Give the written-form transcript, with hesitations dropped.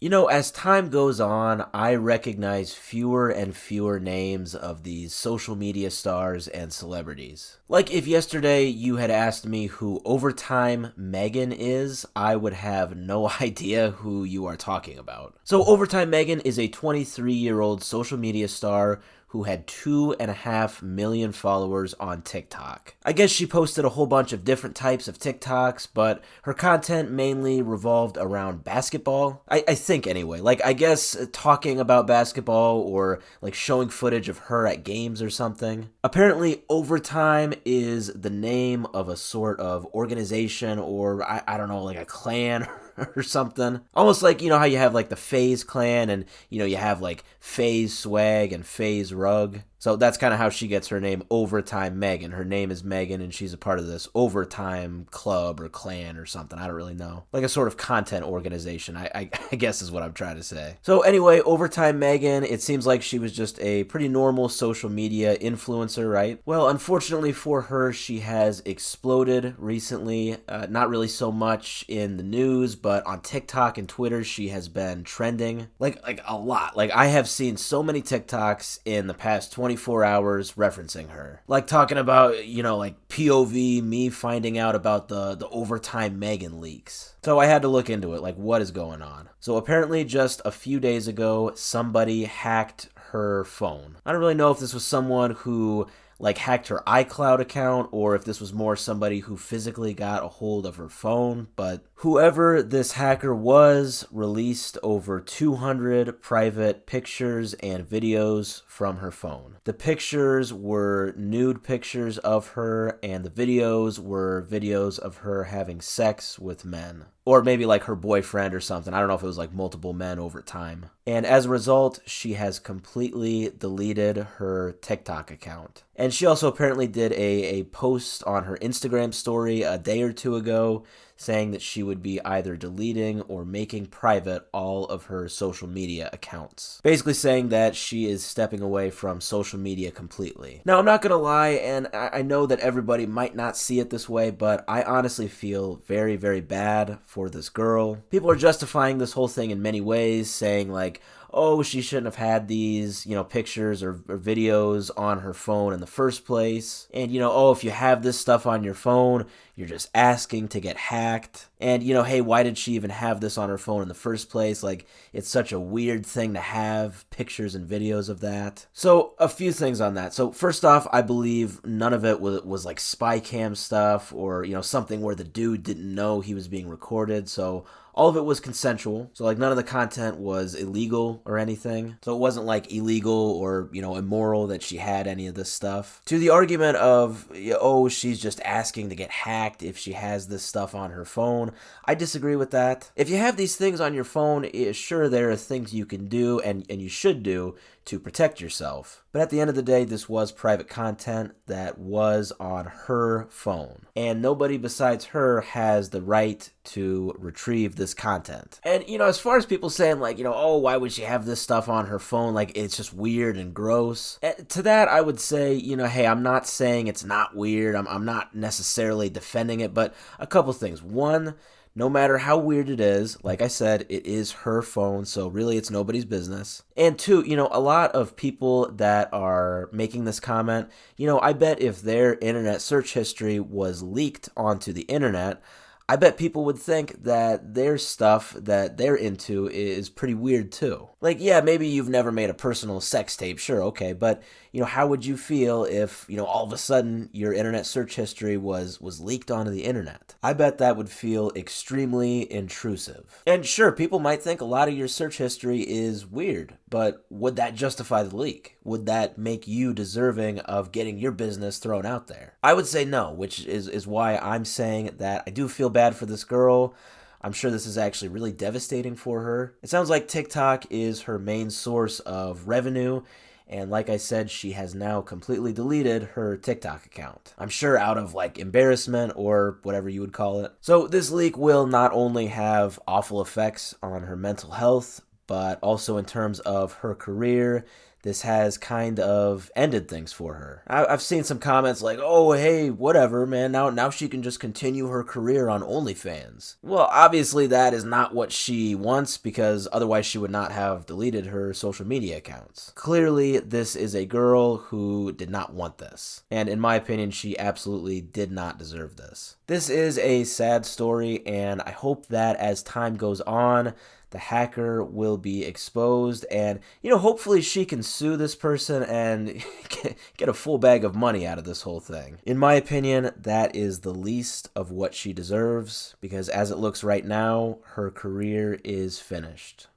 As time goes on, I recognize fewer and fewer names of these social media stars and celebrities. Like if yesterday you had asked me who Overtime Megan is, I would have no idea who you are talking about. So Overtime Megan is a 23-year-old social media star who had 2.5 million followers on TikTok. I guess she posted a whole bunch of different types of TikToks, but her content mainly revolved around basketball. I think anyway. Like, I guess talking about basketball or like showing footage of her at games or something. Apparently, Overtime is the name of a sort of organization or, I don't know, like a clan or something. Almost like, how you have like the FaZe clan and, you have like FaZe Swag and FaZe Rug. So that's kind of how she gets her name, Overtime Megan. Her name is Megan, and she's a part of this Overtime club or clan or something. I don't really know. Like a sort of content organization, I guess is what I'm trying to say. So anyway, Overtime Megan, it seems like she was just a pretty normal social media influencer, right? Well, unfortunately for her, she has exploded recently. Not really so much in the news, but on TikTok and Twitter, she has been trending like a lot. Like I have seen so many TikToks in the past 24 hours referencing her. Like talking about, like POV, me finding out about the Overtime Megan leaks. So I had to look into it, like what is going on. So apparently just a few days ago, somebody hacked her phone. I don't really know if this was someone who hacked her iCloud account or if this was more somebody who physically got a hold of her phone, but whoever this hacker was released over 200 private pictures and videos from her phone. The pictures were nude pictures of her and the videos were videos of her having sex with men. Or maybe like her boyfriend or something. I don't know if it was like multiple men over time. And as a result, she has completely deleted her TikTok account. And she also apparently did a post on her Instagram story a day or two ago saying that she would be either deleting or making private all of her social media accounts. Basically saying that she is stepping away from social media completely. Now, I'm not gonna lie, and I know that everybody might not see it this way, but I honestly feel very, very bad for this girl. People are justifying this whole thing in many ways, saying like, oh, she shouldn't have had these, pictures or videos on her phone in the first place. And, oh, if you have this stuff on your phone, you're just asking to get hacked. And, hey, why did she even have this on her phone in the first place? Like, it's such a weird thing to have pictures and videos of that. So, a few things on that. So, first off, I believe none of it was like spy cam stuff or, something where the dude didn't know he was being recorded. So, all of it was consensual. So, none of the content was illegal or anything. So, it wasn't, illegal or, immoral that she had any of this stuff. To the argument of, oh, she's just asking to get hacked if she has this stuff on her phone, I disagree with that. If you have these things on your phone, sure, there are things you can do and you should do to protect yourself. But at the end of the day, this was private content that was on her phone. And nobody besides her has the right to retrieve this content. And, as far as people saying, oh, why would she have this stuff on her phone? It's just weird and gross. To that, I would say, hey, I'm not saying it's not weird. I'm not necessarily defending it, but a couple things. One, no matter how weird it is, like I said, it is her phone, so really it's nobody's business. And two, a lot of people that are making this comment, I bet if their internet search history was leaked onto the internet, I bet people would think that their stuff that they're into is pretty weird too. Yeah, maybe you've never made a personal sex tape, sure, okay, but, how would you feel if, all of a sudden your internet search history was leaked onto the internet? I bet that would feel extremely intrusive. And sure, people might think a lot of your search history is weird, but would that justify the leak? Would that make you deserving of getting your business thrown out there? I would say no, which is why I'm saying that I do feel bad for this girl. I'm sure this is actually really devastating for her. It sounds like TikTok is her main source of revenue, and like I said, she has now completely deleted her TikTok account. I'm sure out of embarrassment or whatever you would call it. So this leak will not only have awful effects on her mental health, but also in terms of her career, this has kind of ended things for her. I've seen some comments like, oh, hey, whatever, man, now she can just continue her career on OnlyFans. Well, obviously that is not what she wants, because otherwise she would not have deleted her social media accounts. Clearly, this is a girl who did not want this. And in my opinion, she absolutely did not deserve this. This is a sad story, and I hope that as time goes on, the hacker will be exposed, and hopefully she can sue this person and get a full bag of money out of this whole thing. In my opinion, that is the least of what she deserves, because as it looks right now, her career is finished.